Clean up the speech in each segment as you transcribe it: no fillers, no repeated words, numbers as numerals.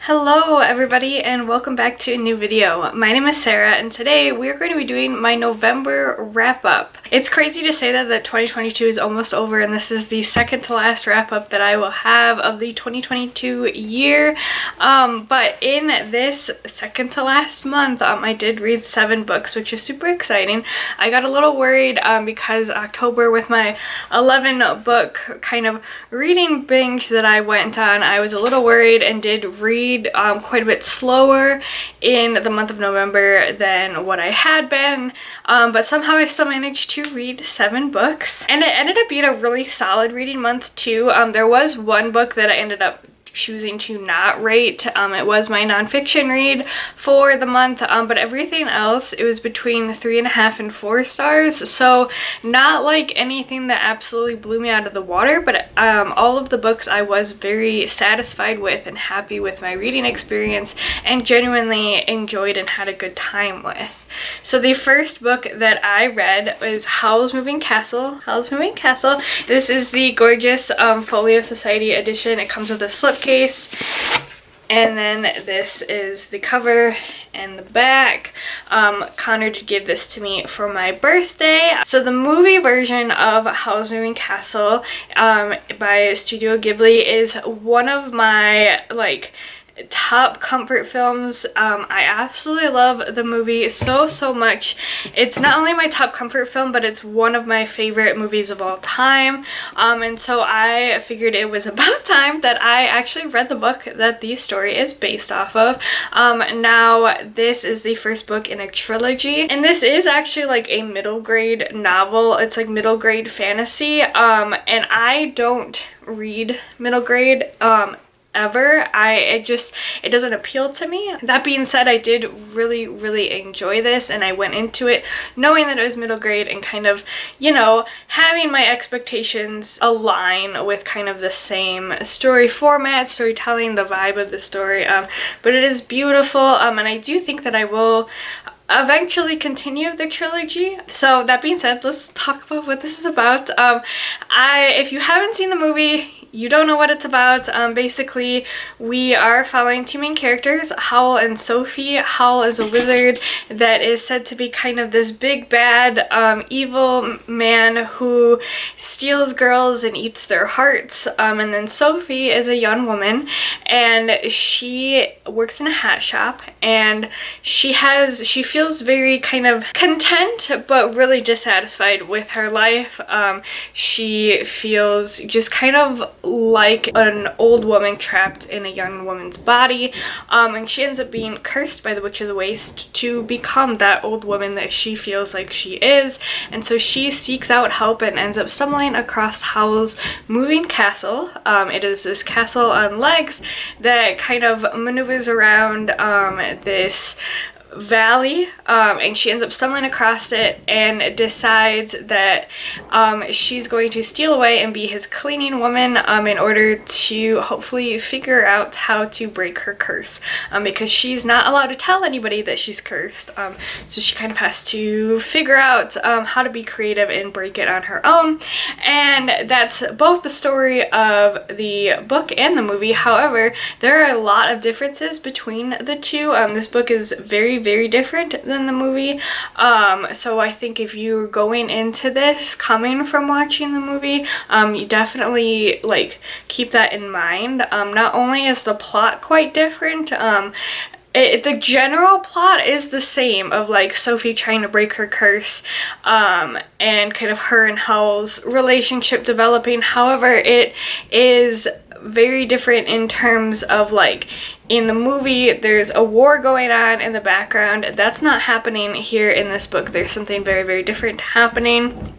Hello everybody and welcome back to a new video. My name is Sarah and today we're going to be doing my November wrap up. It's crazy to say that 2022 is almost over and this is the second to last wrap up that I will have of the 2022 year. But in this second to last month, I did read 7 books, which is super exciting. I got a little worried because October with my 11 book kind of reading binge that I went on, I was a little worried and did read quite a bit slower in the month of November than what I had been, but somehow I still managed to read 7 books, and it ended up being a really solid reading month too. There was one book that I ended up choosing to not rate. It was my nonfiction read for the month, but everything else, it was between 3.5 and 4 stars, so not like anything that absolutely blew me out of the water, but all of the books I was very satisfied with and happy with my reading experience and genuinely enjoyed and had a good time with. So the first book that I read is Howls Moving Castle. Howls Moving Castle. This is the gorgeous Folio Society edition. It comes with a slipcase, and then this is the cover and the back. Connor did give this to me for my birthday. So the movie version of Howls Moving Castle by Studio Ghibli is one of my top comfort films. I absolutely love the movie so much. It's not only my top comfort film, but it's one of my favorite movies of all time, and so I figured it was about time that I actually read the book that the story is based off of. Now this is the first book in a trilogy, and this is actually like a middle grade novel. It's like middle grade fantasy, and I don't read middle grade ever. It doesn't appeal to me. That being said, I did really enjoy this, and I went into it knowing that it was middle grade and kind of, you know, having my expectations align with kind of the same story format, storytelling, the vibe of the story, but it is beautiful, and I do think that I will eventually continue the trilogy. So that being said, let's talk about what this is about. If you haven't seen the movie, you don't know what it's about. Basically, we are following 2 main characters, Howl and Sophie. Howl is a wizard that is said to be kind of this big bad evil man who steals girls and eats their hearts. And then Sophie is a young woman, and she works in a hat shop, and she feels very kind of content but really dissatisfied with her life. She feels just kind of like an old woman trapped in a young woman's body, and she ends up being cursed by the Witch of the Waste to become that old woman that she feels like she is, and so she seeks out help and ends up stumbling across Howl's Moving Castle. It is this castle on legs that kind of maneuvers around this valley, and she ends up stumbling across it and decides that she's going to steal away and be his cleaning woman in order to hopefully figure out how to break her curse, because she's not allowed to tell anybody that she's cursed, so she kind of has to figure out how to be creative and break it on her own. And that's both the story of the book and the movie. However, there are a lot of differences between the two. This book is very different than the movie, so I think if you're going into this coming from watching the movie, you definitely keep that in mind. Not only is the plot quite different, the general plot is the same of Sophie trying to break her curse, and kind of her and Howl's relationship developing. However, it is very different in terms of in the movie there's a war going on in the background. That's not happening here in this book. There's something very different happening,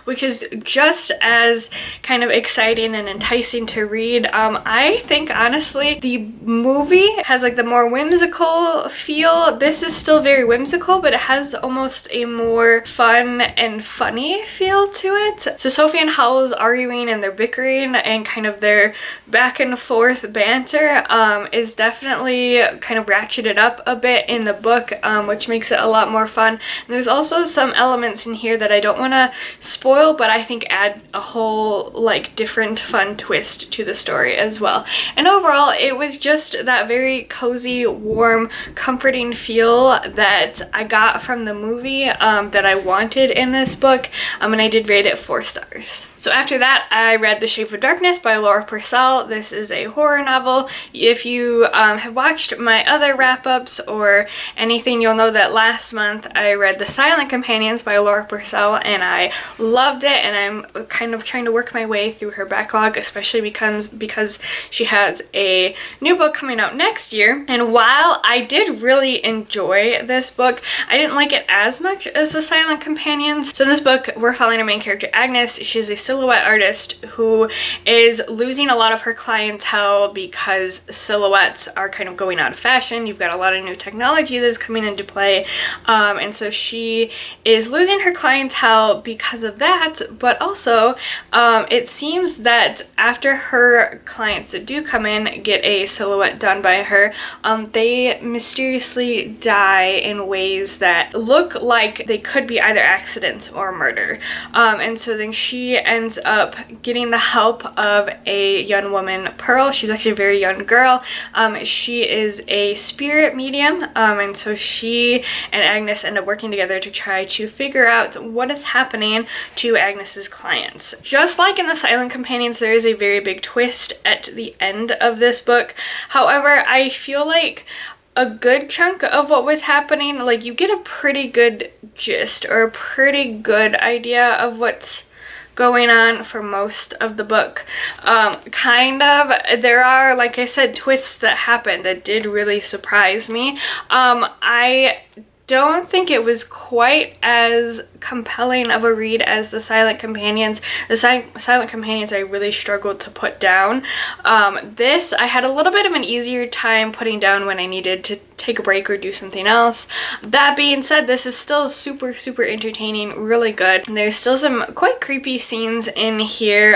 which is just as kind of exciting and enticing to read. I think honestly the movie has the more whimsical feel. This is still very whimsical, but it has almost a more fun and funny feel to it. So Sophie and Howl is arguing and they're bickering, and kind of their back and forth banter is definitely kind of ratcheted up a bit in the book, which makes it a lot more fun. And there's also some elements in here that I don't want to spoil, but I think add a whole like different fun twist to the story as well. And overall, it was just that very cozy, warm, comforting feel that I got from the movie that I wanted in this book, and I did rate it 4 stars. So after that, I read The Shape of Darkness by Laura Purcell. This is a horror novel. If you have watched my other wrap-ups or anything, you'll know that last month I read The Silent Companions by Laura Purcell, and I loved it, and I'm kind of trying to work my way through her backlog, especially because she has a new book coming out next year. And while I did really enjoy this book, I didn't like it as much as The Silent Companions. So in this book, we're following our main character, Agnes. She's a silhouette artist who is losing a lot of her clientele because silhouettes are kind of going out of fashion. You've got a lot of new technology that is coming into play, and so she is losing her clientele because of that, but also it seems that after her clients that do come in get a silhouette done by her, they mysteriously die in ways that look like they could be either accident or murder, and so then she ends up getting the help of a young woman, Pearl. She's actually a very young girl. She is a spirit medium, and so she and Agnes end up working together to try to figure out what is happening to Agnes's clients. Just like in The Silent Companions, there is a very big twist at the end of this book. However, I feel like a good chunk of what was happening, like you get a pretty good gist or a pretty good idea of what's going on for most of the book. There are, like I said, twists that happen that did really surprise me. I don't think it was quite as compelling of a read as The Silent Companions. The Silent Companions I really struggled to put down. This I had a little bit of an easier time putting down when I needed to take a break or do something else. That being said, this is still super entertaining, really good. There's still some quite creepy scenes in here,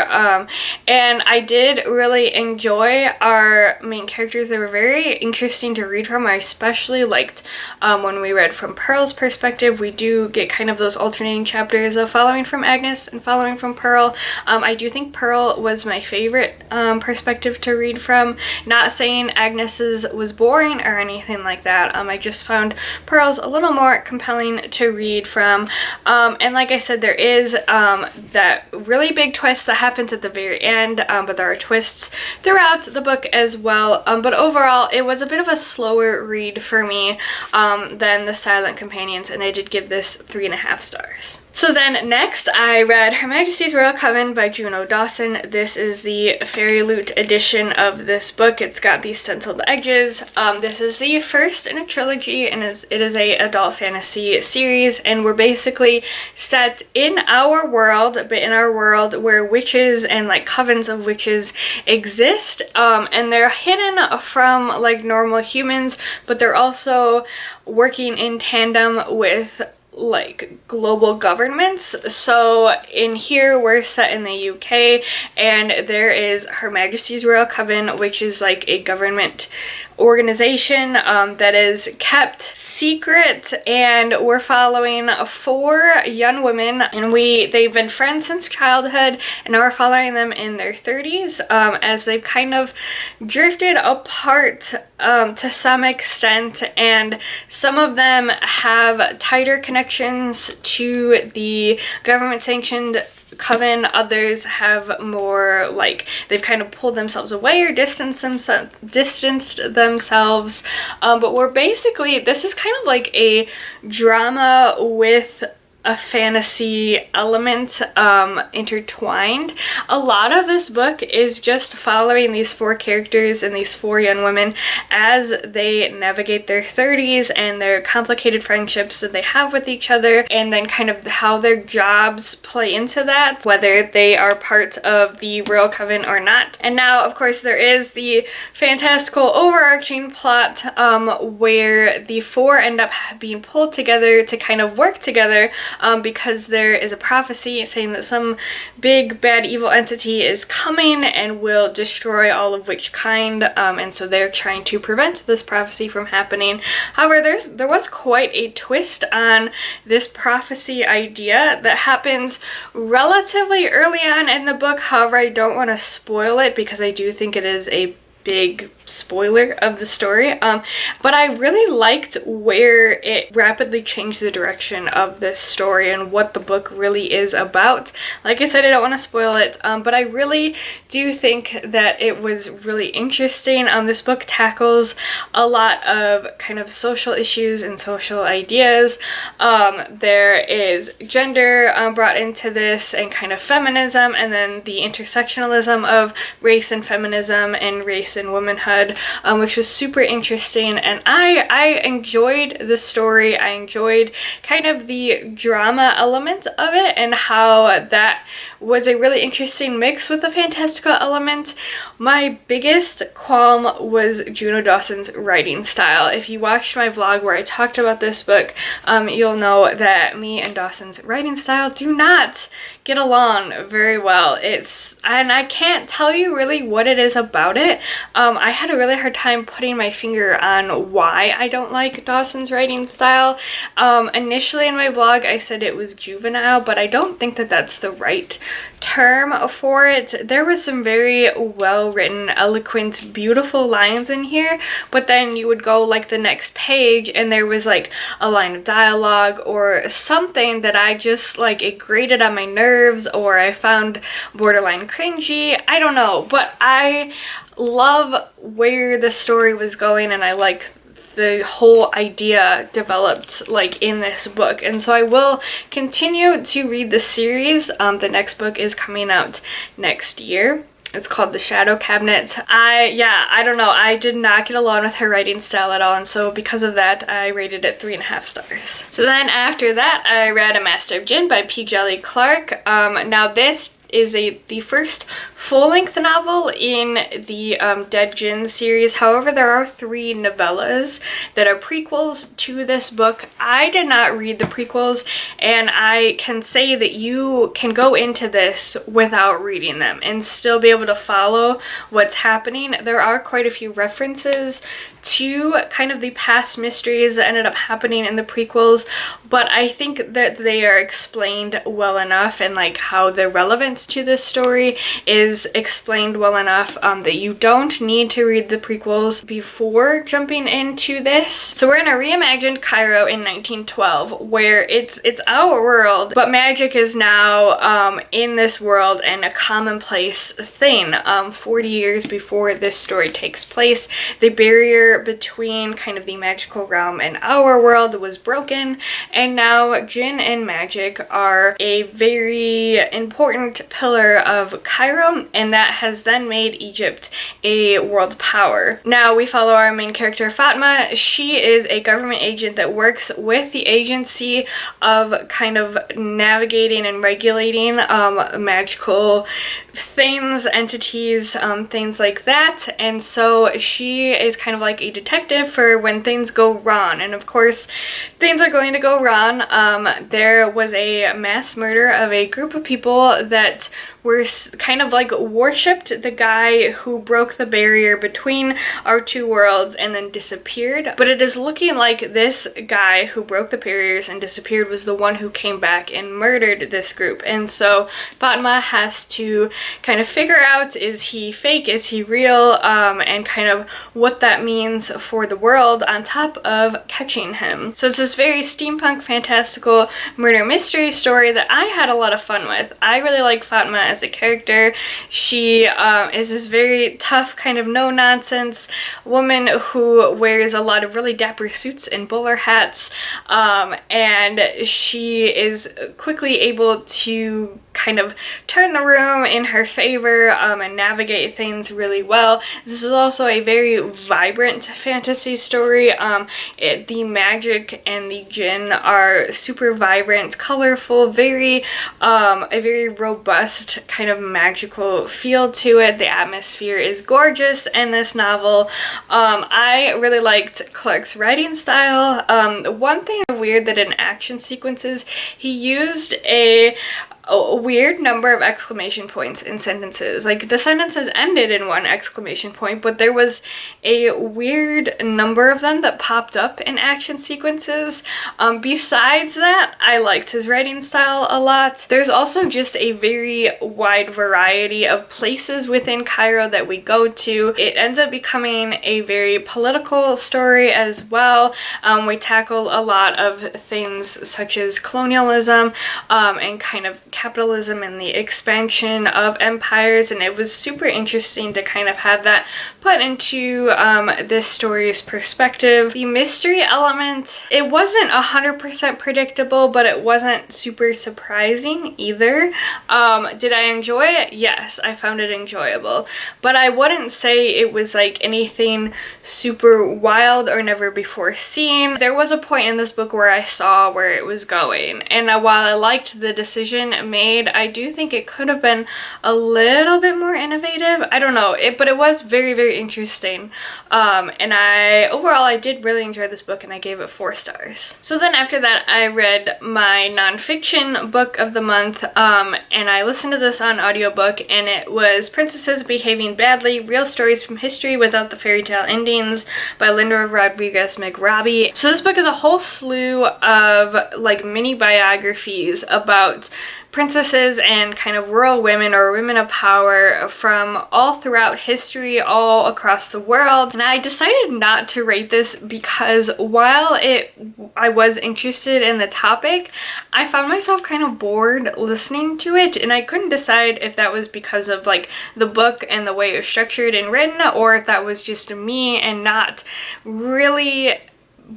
and I did really enjoy our main characters. They were very interesting to read from. I especially liked when we read from Pearl's perspective. We do get kind of those alternating chapters of following from Agnes and following from Pearl. I do think Pearl was my favorite perspective to read from. Not saying Agnes's was boring or anything like that. I just found Pearl's a little more compelling to read from. And like I said, there is that really big twist that happens at the very end, but there are twists throughout the book as well. But overall, it was a bit of a slower read for me than The Silent Companions, and I did give this 3.5 stars. So then next I read Her Majesty's Royal Coven by Juno Dawson. This is the Fairy Loot edition of this book. It's got these stenciled edges. This is the first in a trilogy, and it is a adult fantasy series, and we're basically set in our world, but in our world where witches and like covens of witches exist, and they're hidden from like normal humans, but they're also working in tandem with like global governments. So in here we're set in the UK, and there is Her Majesty's Royal Coven, which is like a government organization that is kept secret, and we're following 4 young women, and they've been friends since childhood, and now we're following them in their 30s as they've kind of drifted apart to some extent, and some of them have tighter connections to the government sanctioned Coven. Others have more like they've kind of pulled themselves away or distanced themselves, but we're basically, this is kind of like a drama with a fantasy element intertwined. A lot of this book is just following these 4 characters and these 4 young women as they navigate their 30s and their complicated friendships that they have with each other, and then kind of how their jobs play into that, whether they are part of the Royal Coven or not. And now, of course, there is the fantastical overarching plot where the 4 end up being pulled together to kind of work together because there is a prophecy saying that some big bad evil entity is coming and will destroy all of which kind, and so they're trying to prevent this prophecy from happening. However, there was quite a twist on this prophecy idea that happens relatively early on in the book. However, I don't want to spoil it because I do think it is a big spoiler of the story, but I really liked where it rapidly changed the direction of this story and what the book really is about. Like I said, I don't want to spoil it, but I really do think that it was really interesting. This book tackles a lot of kind of social issues and social ideas. There is gender brought into this, and kind of feminism, and then the intersectionalism of race and feminism and race and womanhood, which was super interesting, and I enjoyed the story. I enjoyed kind of the drama element of it and how that was a really interesting mix with the fantastical element. My biggest qualm was Juno Dawson's writing style. If you watched my vlog where I talked about this book, you'll know that me and Dawson's writing style do not get along very well. And I can't tell you really what it is about it. I had a really hard time putting my finger on why I don't like Dawson's writing style. Initially in my vlog I said it was juvenile, but I don't think that that's the right term for it. There was some very well written, eloquent, beautiful lines in here, but then you would go like the next page and there was like a line of dialogue or something that I just like, it grated on my nerves, or I found borderline cringy. I don't know, but I love where the story was going, and I like the whole idea developed like in this book, and so I will continue to read the series. The next book is coming out next year. It's called The Shadow Cabinet. I don't know. I did not get along with her writing style at all, and so because of that, I rated it 3.5 stars. So then after that, I read A Master of Gin by P. Djeli Clark. Now this is the first full-length novel in the Dead Djinn series. However, there are 3 novellas that are prequels to this book. I did not read the prequels, and I can say that you can go into this without reading them and still be able to follow what's happening. There are quite a few references to kind of the past mysteries that ended up happening in the prequels, but I think that they are explained well enough, and like how they're relevant to this story is explained well enough that you don't need to read the prequels before jumping into this. So we're in a reimagined Cairo in 1912, where it's our world, but magic is now in this world and a commonplace thing. 40 years before this story takes place, the barrier between kind of the magical realm and our world was broken, and now Jinn and magic are a very important pillar of Cairo, and that has then made Egypt a world power. Now we follow our main character Fatma. She is a government agent that works with the agency of kind of navigating and regulating magical things, entities, things like that, and so she is kind of like a detective for when things go wrong, and of course things are going to go wrong. There was a mass murder of a group of people that were kind of like worshipped the guy who broke the barrier between our 2 worlds and then disappeared, but it is looking like this guy who broke the barriers and disappeared was the one who came back and murdered this group, and so Fatma has to kind of figure out, is he fake, is he real, and kind of what that means for the world, on top of catching him. So it's this very steampunk, fantastical murder mystery story that I had a lot of fun with. I really like Fatma as a character. She is this very tough, kind of no-nonsense woman who wears a lot of really dapper suits and bowler hats, and she is quickly able to kind of turn the room in her favor and navigate things really well. This is also a very vibrant fantasy story. The magic and the djinn are super vibrant, colorful, a very robust kind of magical feel to it. The atmosphere is gorgeous in this novel. I really liked Clark's writing style. One thing weird that in action sequences, he used a weird number of exclamation points in sentences. Like, the sentences ended in one exclamation point, but there was a weird number of them that popped up in action sequences. Besides that, I liked his writing style a lot. There's also just a very wide variety of places within Cairo that we go to. It ends up becoming a very political story as well. We tackle a lot of things such as colonialism and kind of capitalism and the expansion of empires, and it was super interesting to kind of have that put into this story's perspective. The mystery element, it wasn't 100% predictable, but it wasn't super surprising either. Did I enjoy it? Yes, I found it enjoyable, but I wouldn't say it was like anything super wild or never before seen. There was a point in this book where I saw where it was going, and while I liked the decision made, I do think it could have been a little bit more innovative. I don't know, but it was very, very interesting. And overall I did really enjoy this book, and I gave it 4 stars. So then after that, I read my nonfiction book of the month, and I listened to this on audiobook, and it was Princesses Behaving Badly: Real Stories from History Without the Fairy Tale Endings by Linda Rodriguez McRobbie. So this book is a whole slew of like mini biographies about princesses and kind of royal women or women of power from all throughout history, all across the world. And I decided not to rate this because while I was interested in the topic, I found myself kind of bored listening to it, and I couldn't decide if that was because of like the book and the way it was structured and written, or if that was just me and not really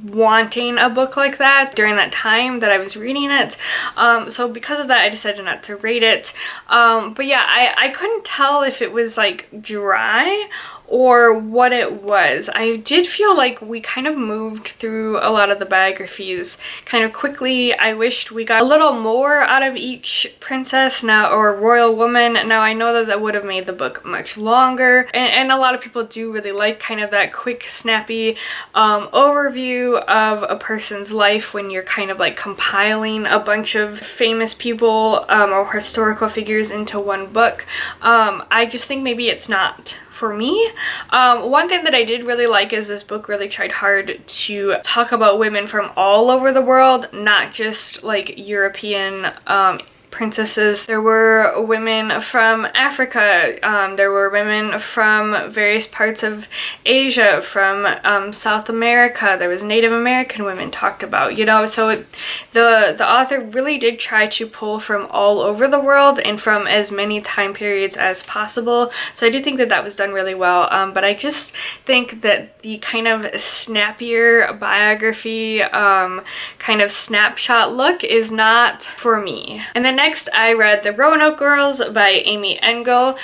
wanting a book like that during that time that I was reading it. So because of that, I decided not to rate it. But yeah, I couldn't tell if it was like dry or what it was. I did feel like we kind of moved through a lot of the biographies kind of quickly. I wished we got a little more out of each princess now, or royal woman. Now I know that would have made the book much longer, and a lot of people do really like kind of that quick, snappy overview of a person's life when you're kind of like compiling a bunch of famous people or historical figures into one book. I just think maybe it's not for me. One thing that I did really like is this book really tried hard to talk about women from all over the world, not just like European princesses. There were women from Africa, there were women from various parts of Asia, from South America, there was Native American women talked about, you know, so the author really did try to pull from all over the world and from as many time periods as possible. So I do think that that was done really well, but I just think that the kind of snappier biography, kind of snapshot look is not for me. And then next, I read The Roanoke Girls by Amy Engel.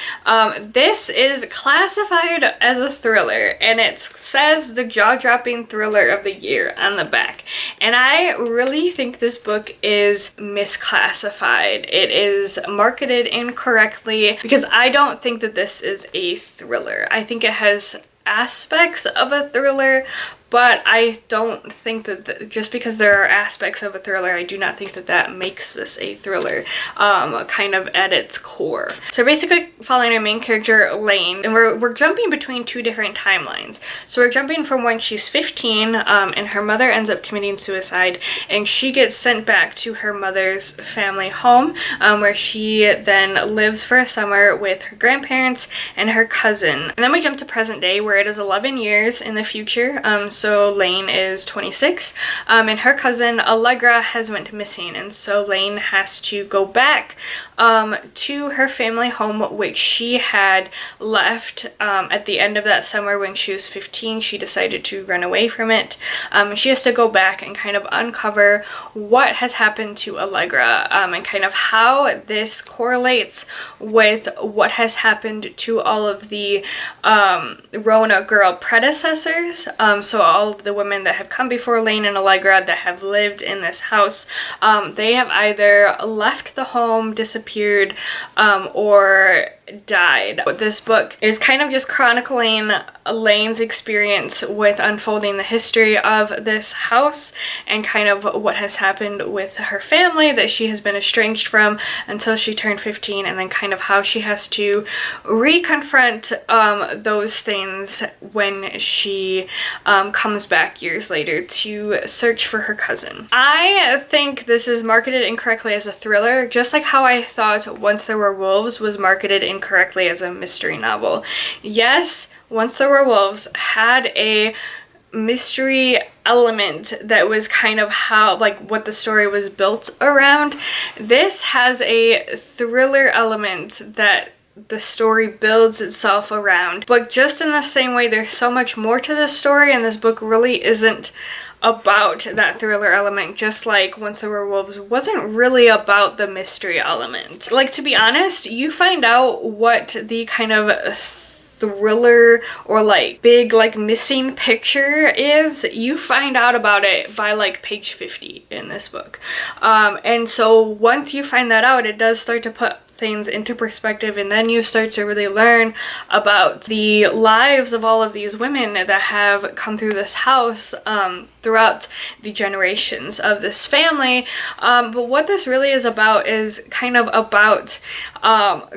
This is classified as a thriller, and it says the jaw-dropping thriller of the year on the back. And I really think this book is misclassified. It is marketed incorrectly because I don't think that this is a thriller. I think it has aspects of a thriller, but I don't think that just because there are aspects of a thriller, I do not think that that makes this a thriller, kind of at its core. So we're basically following our main character, Lane, and we're jumping between 2 different timelines. So we're jumping from when she's 15, and her mother ends up committing suicide, and she gets sent back to her mother's family home, where she then lives for a summer with her grandparents and her cousin. And then we jump to present day, where it is 11 years in the future, so Lane is 26, and her cousin Allegra has went missing, and so Lane has to go back to her family home, which she had left at the end of that summer when she was 15. She decided to run away from it. She has to go back and kind of uncover what has happened to Allegra, and kind of how this correlates with what has happened to all of the Roanoke Girl predecessors. So all of the women that have come before Lane and Allegra that have lived in this house, they have either left the home, disappeared, or died. This book is kind of just chronicling Lane's experience with unfolding the history of this house and kind of what has happened with her family that she has been estranged from until she turned 15, and then kind of how she has to reconfront those things when she comes back years later to search for her cousin. I think this is marketed incorrectly as a thriller, just like how I thought Once There Were Wolves was marketed incorrectly as a mystery novel. Yes, Once There Were Wolves had a mystery element that was kind of how, like, what the story was built around. This has a thriller element that the story builds itself around, but just in the same way, there's so much more to this story, and this book really isn't about that thriller element, just like Once There Were Wolves wasn't really about the mystery element. Like, to be honest, you find out what the kind of thriller or like big like missing picture is, you find out about it by like page 50 in this book. And so once you find that out, it does start to put things into perspective, and then you start to really learn about the lives of all of these women that have come through this house throughout the generations of this family. But what this really is about is kind of about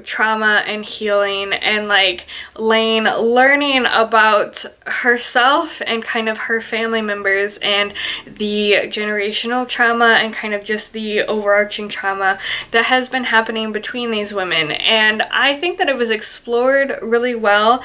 trauma and healing, and like Lane learning about herself and kind of her family members and the generational trauma and kind of just the overarching trauma that has been happening between these women. And I think that it was explored really well.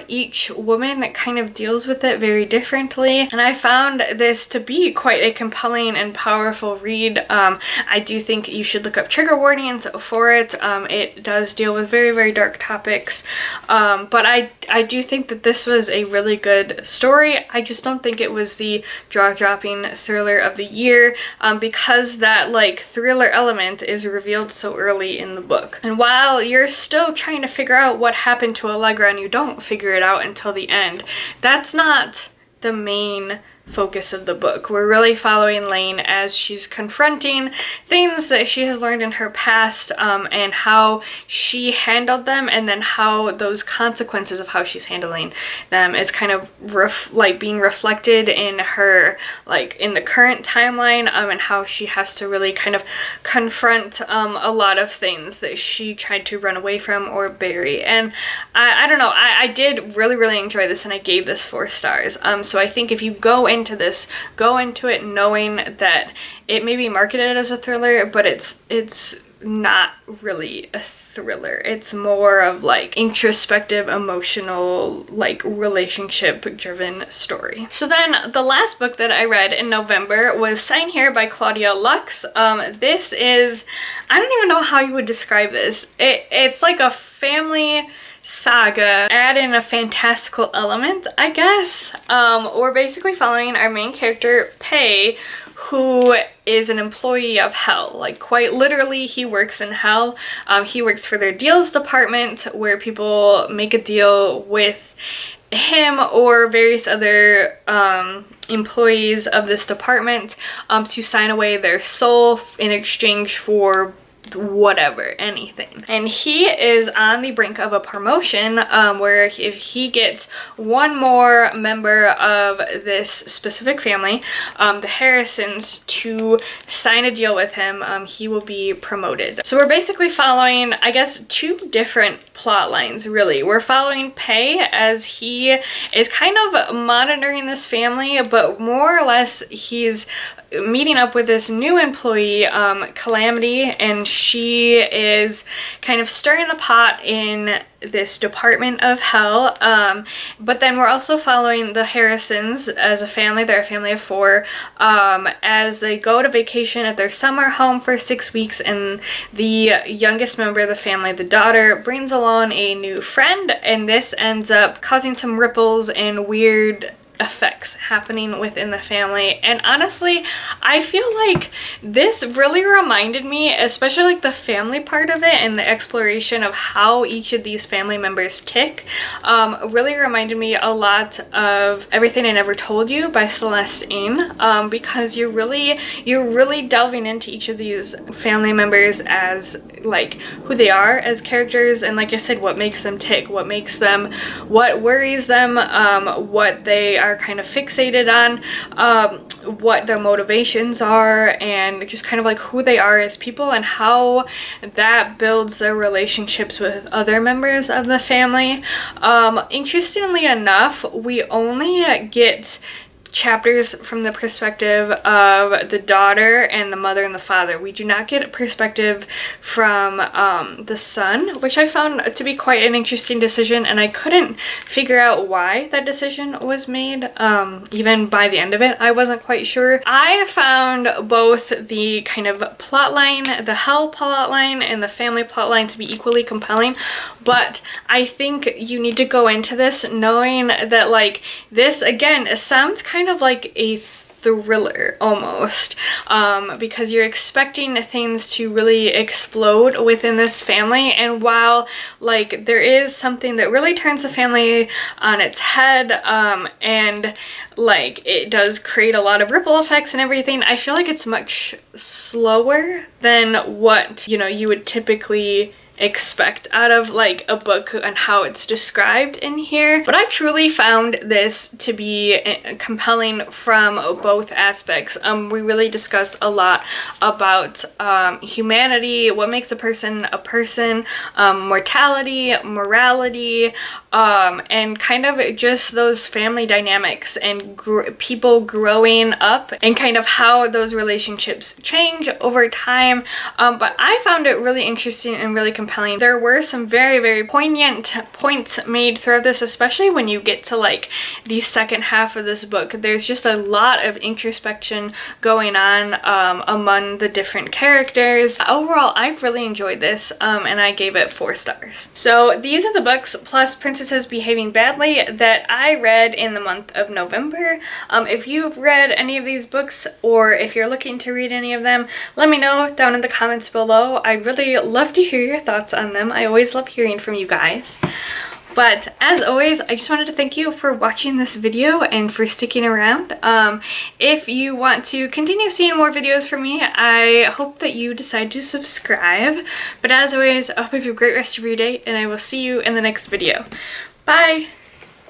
Each woman kind of deals with it very differently, and I found this to be quite a compelling and powerful read. I do think you should look up trigger warnings for it. It does deal with very, very dark topics, but I do think that this was a really good story. I just don't think it was the jaw-dropping thriller of the year, because that like thriller element is revealed so early in the book. And while you're still trying to figure out what happened to Allegra and you don't figure it out until the end, that's not the main focus of the book. We're really following Lane as she's confronting things that she has learned in her past, and how she handled them, and then how those consequences of how she's handling them is kind of being reflected in her, like in the current timeline, and how she has to really kind of confront a lot of things that she tried to run away from or bury. And I don't know, I did really, really enjoy this, and I gave this 4 stars. So I think if you go into this, go into it knowing that it may be marketed as a thriller, but it's not really a thriller. It's more of like introspective, emotional, like relationship driven story. So then the last book that I read in November was Sign Here by Claudia Lux. This is, I don't even know how you would describe this. It's like a family saga, add in a fantastical element, I guess. We're basically following our main character, Pei, who is an employee of hell. Like, quite literally, he works in hell. He works for their deals department, where people make a deal with him or various other employees of this department to sign away their soul in exchange for whatever, anything. And he is on the brink of a promotion, where if he gets one more member of this specific family, the Harrisons, to sign a deal with him, he will be promoted. So we're basically following, I guess, 2 different plot lines, really. We're following Pei as he is kind of monitoring this family, but more or less he's meeting up with this new employee, Calamity, and she is kind of stirring the pot in this department of hell. But then we're also following the Harrisons as a family. They're a family of 4 as they go to vacation at their summer home for 6 weeks, and the youngest member of the family, the daughter, brings along a new friend, and this ends up causing some ripples and weird effects happening within the family. And honestly, I feel like this really reminded me, especially like the family part of it and the exploration of how each of these family members tick, really reminded me a lot of Everything I Never Told You by Celeste Ng, because you're really delving into each of these family members as like who they are as characters, and like I said, what makes them tick, what worries them, what they are kind of fixated on, what their motivations are, and just kind of like who they are as people, and how that builds their relationships with other members of the family. Interestingly enough, we only get chapters from the perspective of the daughter and the mother and the father. We do not get a perspective from the son, which I found to be quite an interesting decision, and I couldn't figure out why that decision was made. Even by the end of it, I wasn't quite sure. I found both the kind of plot line, the hell plot line, and the family plot line to be equally compelling, but I think you need to go into this knowing that like this, again, sounds kind of like a thriller almost, because you're expecting things to really explode within this family, and while like there is something that really turns the family on its head, and like it does create a lot of ripple effects and everything, I feel like it's much slower than what, you know, you would typically expect out of like a book and how it's described in here. But I truly found this to be compelling from both aspects. We really discussed a lot about humanity, what makes a person, mortality, morality, and kind of just those family dynamics and people growing up and kind of how those relationships change over time. But I found it really interesting and really compelling. There were some very, very poignant points made throughout this, especially when you get to like the second half of this book. There's just a lot of introspection going on among the different characters. Overall, I've really enjoyed this, and I gave it 4 stars. So these are the books plus Princesses Behaving Badly that I read in the month of November. If you've read any of these books, or if you're looking to read any of them, let me know down in the comments below. I'd really love to hear your thoughts on them. I always love hearing from you guys. But as always, I just wanted to thank you for watching this video and for sticking around. If you want to continue seeing more videos from me, I hope that you decide to subscribe. But as always, I hope you have a great rest of your day, and I will see you in the next video. Bye!